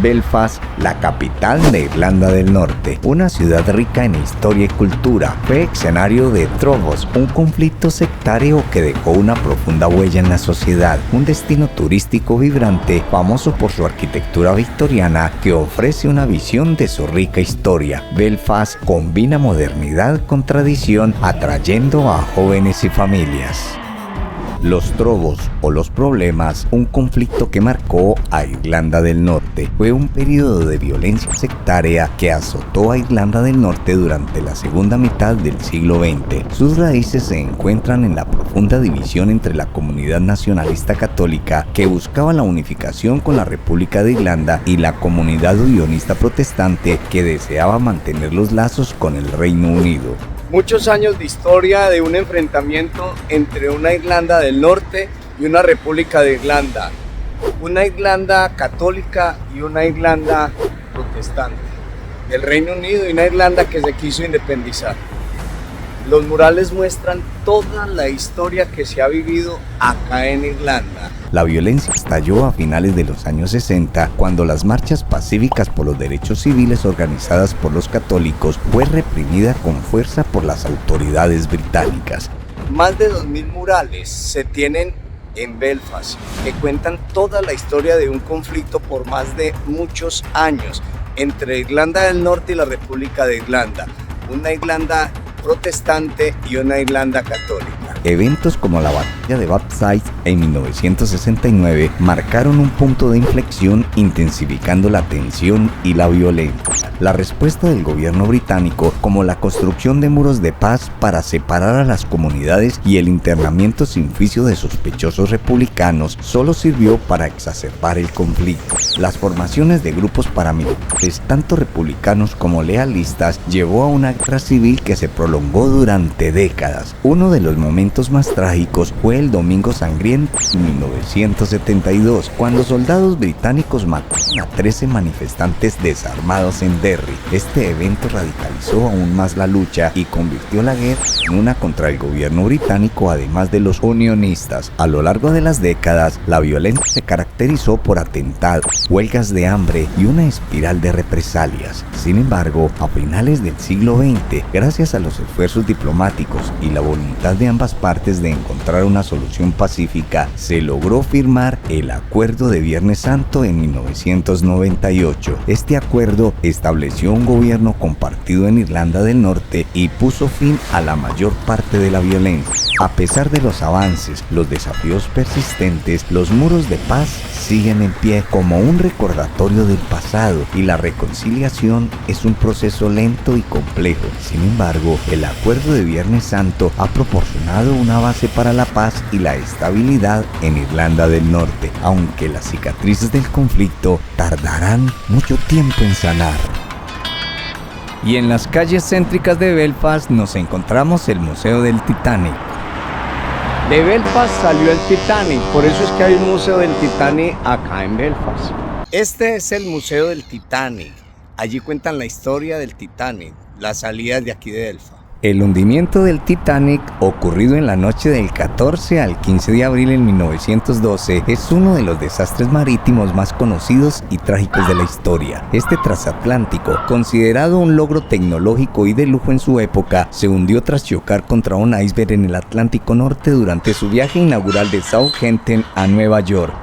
Belfast, la capital de Irlanda del Norte, una ciudad rica en historia y cultura, fue escenario de Trovos, un conflicto sectario que dejó una profunda huella en la sociedad, un destino turístico vibrante, famoso por su arquitectura victoriana que ofrece una visión de su rica historia. Belfast combina modernidad con tradición, atrayendo a jóvenes y familias. Los Trovos o los problemas, un conflicto que marcó a Irlanda del Norte, fue un periodo de violencia sectaria que azotó a Irlanda del Norte durante la segunda mitad del siglo XX. Sus raíces se encuentran en la profunda división entre la comunidad nacionalista católica, que buscaba la unificación con la República de Irlanda, y la comunidad unionista protestante, que deseaba mantener los lazos con el Reino Unido. Muchos años de historia de un enfrentamiento entre una Irlanda del Norte y una República de Irlanda, una Irlanda católica y una Irlanda protestante, el Reino Unido y una Irlanda que se quiso independizar. Los murales muestran toda la historia que se ha vivido acá en Irlanda. La violencia estalló a finales de los años 60, cuando las marchas pacíficas por los derechos civiles organizadas por los católicos fue reprimida con fuerza por las autoridades británicas. Más de 2000 murales se tienen en Belfast, que cuentan toda la historia de un conflicto por más de muchos años entre Irlanda del Norte y la República de Irlanda, una Irlanda protestante y una Irlanda católica. Eventos como la batalla de Bannockburn en 1969 marcaron un punto de inflexión, intensificando la tensión y la violencia. La respuesta del gobierno británico, como la construcción de muros de paz para separar a las comunidades y el internamiento sin juicio de sospechosos republicanos, solo sirvió para exacerbar el conflicto. Las formaciones de grupos paramilitares, tanto republicanos como lealistas, llevó a una guerra civil que se prolongó durante décadas. Uno de los momentos más trágicos fue el Domingo Sangriento en 1972, cuando soldados británicos mataron a 13 manifestantes desarmados en Derry. Este evento radicalizó aún más la lucha y convirtió la guerra en una contra el gobierno británico, además de los unionistas. A lo largo de las décadas, la violencia se caracterizó por atentados, huelgas de hambre y una espiral de represalias. Sin embargo, a finales del siglo XX, gracias a los esfuerzos diplomáticos y la voluntad de ambas partes de encontrar una solución pacífica, se logró firmar el Acuerdo de Viernes Santo en 1998. Este acuerdo estableció un gobierno compartido en Irlanda del Norte y puso fin a la mayor parte de la violencia. A pesar de los avances, los desafíos persistentes, los muros de paz siguen en pie como un recordatorio del pasado, y la reconciliación es un proceso lento y complejo. Sin embargo, el Acuerdo de Viernes Santo ha proporcionado una base para la paz y la estabilidad en Irlanda del Norte, aunque las cicatrices del conflicto tardarán mucho tiempo en sanar. Y en las calles céntricas de Belfast nos encontramos el Museo del Titanic. De Belfast salió el Titanic, por eso es que hay un museo del Titanic acá en Belfast. Este es el Museo del Titanic. Allí cuentan la historia del Titanic, las salidas de aquí de Belfast. El hundimiento del Titanic, ocurrido en la noche del 14 al 15 de abril en 1912, es uno de los desastres marítimos más conocidos y trágicos de la historia. Este transatlántico, considerado un logro tecnológico y de lujo en su época, se hundió tras chocar contra un iceberg en el Atlántico Norte durante su viaje inaugural de Southampton a Nueva York.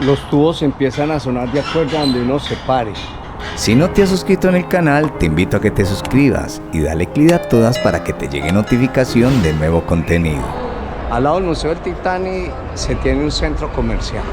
Los tubos empiezan a sonar de acuerdo a donde uno se pare. Si no te has suscrito en el canal, te invito a que te suscribas y dale clic a todas para que te llegue notificación de nuevo contenido. Al lado del Museo del Titanic se tiene un centro comercial.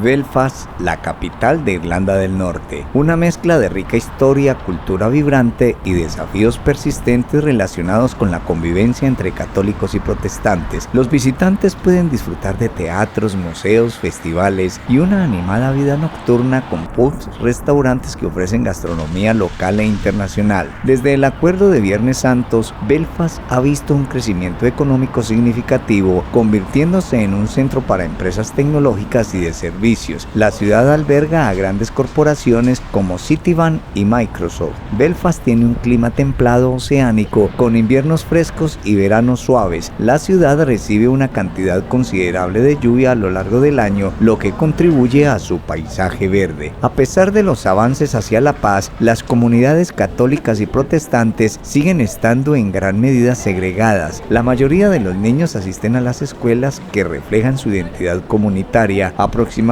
Belfast, la capital de Irlanda del Norte, una mezcla de rica historia, cultura vibrante y desafíos persistentes relacionados con la convivencia entre católicos y protestantes. Los visitantes pueden disfrutar de teatros, museos, festivales y una animada vida nocturna con pubs, restaurantes que ofrecen gastronomía local e internacional. Desde el Acuerdo de Viernes Santos, Belfast ha visto un crecimiento económico significativo, convirtiéndose en un centro para empresas tecnológicas y de servicios servicios. La ciudad alberga a grandes corporaciones como Citibank y Microsoft. Belfast tiene un clima templado oceánico con inviernos frescos y veranos suaves. La ciudad recibe una cantidad considerable de lluvia a lo largo del año, lo que contribuye a su paisaje verde. A pesar de los avances hacia la paz, las comunidades católicas y protestantes siguen estando en gran medida segregadas. La mayoría de los niños asisten a las escuelas que reflejan su identidad comunitaria. Aproximadamente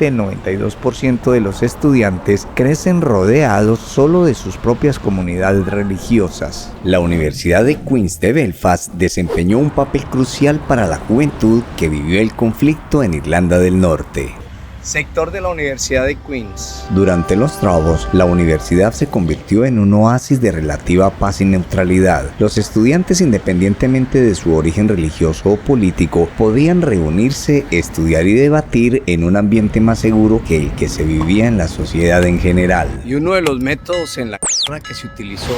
el 92% de los estudiantes crecen rodeados solo de sus propias comunidades religiosas. La Universidad de Queen's de Belfast desempeñó un papel crucial para la juventud que vivió el conflicto en Irlanda del Norte. Sector de la Universidad de Queen's. Durante los Troubles, la universidad se convirtió en un oasis de relativa paz y neutralidad. Los estudiantes, independientemente de su origen religioso o político, podían reunirse, estudiar y debatir en un ambiente más seguro que el que se vivía en la sociedad en general. Y uno de los métodos en la guerra que se utilizó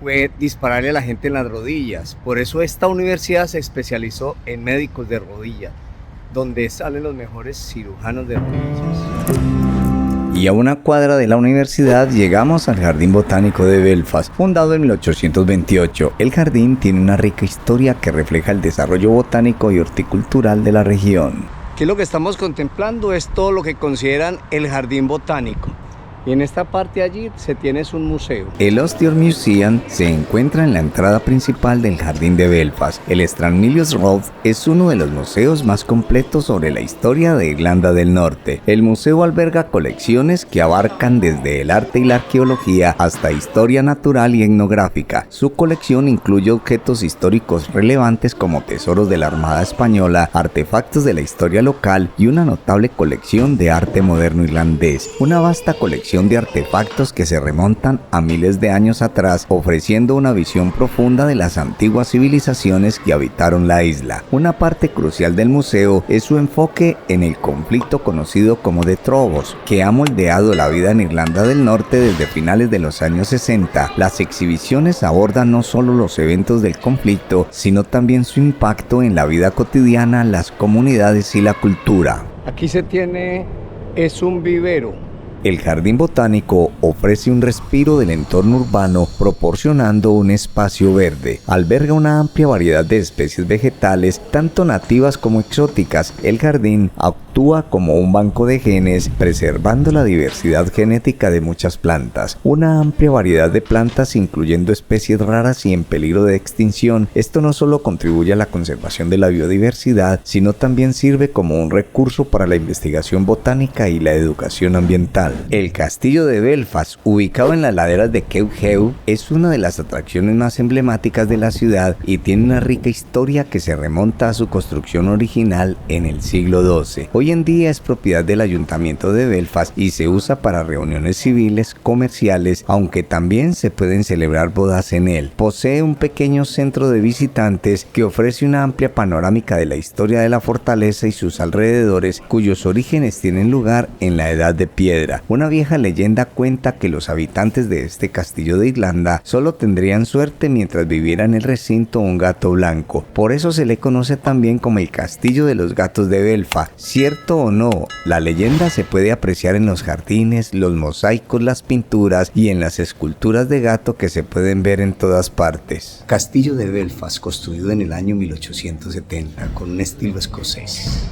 fue dispararle a la gente en las rodillas. Por eso esta universidad se especializó en médicos de rodillas, donde salen los mejores cirujanos de rodillas. Y a una cuadra de la universidad llegamos al Jardín Botánico de Belfast, fundado en 1828. El jardín tiene una rica historia que refleja el desarrollo botánico y horticultural de la región. Aquí lo que estamos contemplando es todo lo que consideran el Jardín Botánico. Y en esta parte allí se tiene un museo. El Ulster Museum se encuentra en la entrada principal del Jardín de Belfast. El Stranmillos Road es uno de los museos más completos sobre la historia de Irlanda del Norte. El museo alberga colecciones que abarcan desde el arte y la arqueología hasta historia natural y etnográfica. Su colección incluye objetos históricos relevantes como tesoros de la Armada Española, artefactos de la historia local y una notable colección de arte moderno irlandés. Una vasta colección de artefactos que se remontan a miles de años atrás, ofreciendo una visión profunda de las antiguas civilizaciones que habitaron la isla. Una parte crucial del museo es su enfoque en el conflicto conocido como The Troubles, que ha moldeado la vida en Irlanda del Norte desde finales de los años 60. Las exhibiciones abordan no solo los eventos del conflicto, sino también su impacto en la vida cotidiana, las comunidades y la cultura. Aquí es un vivero. El Jardín Botánico ofrece un respiro del entorno urbano proporcionando un espacio verde. Alberga una amplia variedad de especies vegetales, tanto nativas como exóticas. El jardín actúa como un banco de genes, preservando la diversidad genética de muchas plantas. Una amplia variedad de plantas, incluyendo especies raras y en peligro de extinción. Esto no solo contribuye a la conservación de la biodiversidad, sino también sirve como un recurso para la investigación botánica y la educación ambiental. El castillo de Belfast, ubicado en las laderas de Cowhew, es una de las atracciones más emblemáticas de la ciudad y tiene una rica historia que se remonta a su construcción original en el siglo XII. Hoy en día es propiedad del Ayuntamiento de Belfast y se usa para reuniones civiles, comerciales, aunque también se pueden celebrar bodas en él. Posee un pequeño centro de visitantes que ofrece una amplia panorámica de la historia de la fortaleza y sus alrededores, cuyos orígenes tienen lugar en la Edad de Piedra. Una vieja leyenda cuenta que los habitantes de este castillo de Irlanda solo tendrían suerte mientras viviera en el recinto un gato blanco. Por eso se le conoce también como el Castillo de los Gatos de Belfast. Cierto o no, la leyenda se puede apreciar en los jardines, los mosaicos, las pinturas y en las esculturas de gato que se pueden ver en todas partes. Castillo de Belfast, construido en el año 1870 con un estilo escocés.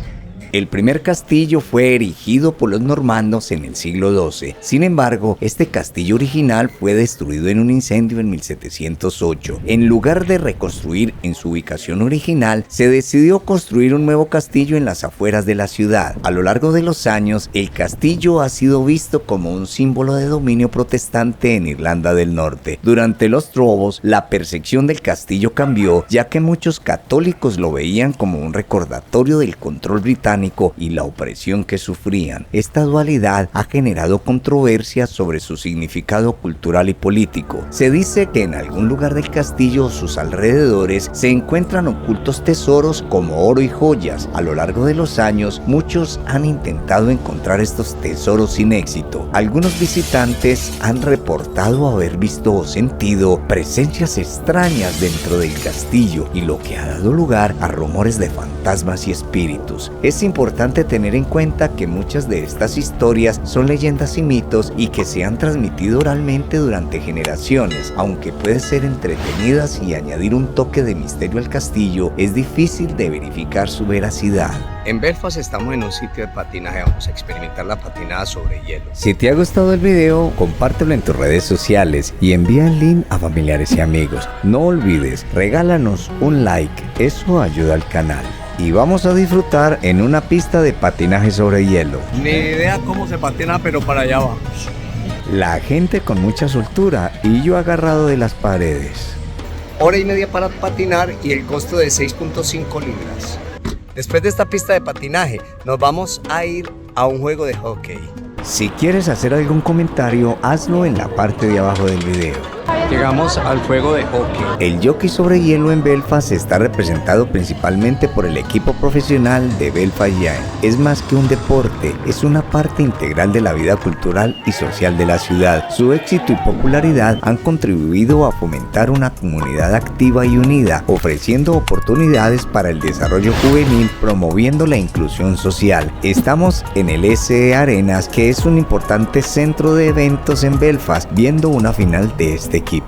El primer castillo fue erigido por los normandos en el siglo XII. Sin embargo, este castillo original fue destruido en un incendio en 1708. En lugar de reconstruir en su ubicación original, se decidió construir un nuevo castillo en las afueras de la ciudad. A lo largo de los años, el castillo ha sido visto como un símbolo de dominio protestante en Irlanda del Norte. Durante los Troubles, la percepción del castillo cambió, ya que muchos católicos lo veían como un recordatorio del control británico y la opresión que sufrían. Esta dualidad ha generado controversias sobre su significado cultural y político. Se dice que en algún lugar del castillo o sus alrededores se encuentran ocultos tesoros como oro y joyas. A lo largo de los años, muchos han intentado encontrar estos tesoros sin éxito. Algunos visitantes han reportado haber visto o sentido presencias extrañas dentro del castillo y lo que ha dado lugar a rumores de fantasmas y espíritus. Es importante tener en cuenta que muchas de estas historias son leyendas y mitos y que se han transmitido oralmente durante generaciones. Aunque pueden ser entretenidas y añadir un toque de misterio al castillo, es difícil de verificar su veracidad. En Belfast estamos en un sitio de patinaje, vamos a experimentar la patinada sobre hielo. Si te ha gustado el video, compártelo en tus redes sociales y envía el link a familiares y amigos. No olvides, regálanos un like, eso ayuda al canal. Y vamos a disfrutar en una pista de patinaje sobre hielo. Ni idea cómo se patina, pero para allá vamos. La gente con mucha soltura y yo agarrado de las paredes. Hora y media para patinar y el costo de 6.5 libras. Después de esta pista de patinaje, nos vamos a ir a un juego de hockey. Si quieres hacer algún comentario, hazlo en la parte de abajo del video. Llegamos al juego de hockey. El hockey sobre hielo en Belfast está representado principalmente por el equipo profesional de Belfast Giants. Es más que un deporte, es una parte integral de la vida cultural y social de la ciudad. Su éxito y popularidad han contribuido a fomentar una comunidad activa y unida, ofreciendo oportunidades para el desarrollo juvenil, promoviendo la inclusión social. Estamos en el SE Arenas, que es un importante centro de eventos en Belfast, viendo una final de este equipo.